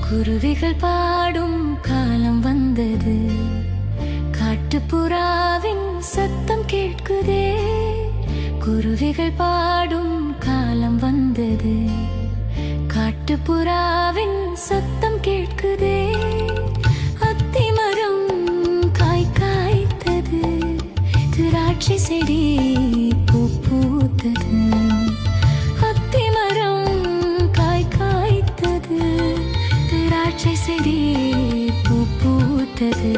குருவிகள் பாடும் காலம் வந்தது, காட்டுப்புறாவின் சத்தம் கேட்குதே. குருவிகள் பாடும் காலம் வந்தது, காட்டுப்புறாவின் சத்தம் கேட்குதே. அத்திமரம் காய் காய்த்தது, திராட்சை செடி பூ பூத்தது. அத்திமரம் காய் காய்த்தது, திராட்சை செடி பூ பூத்தது.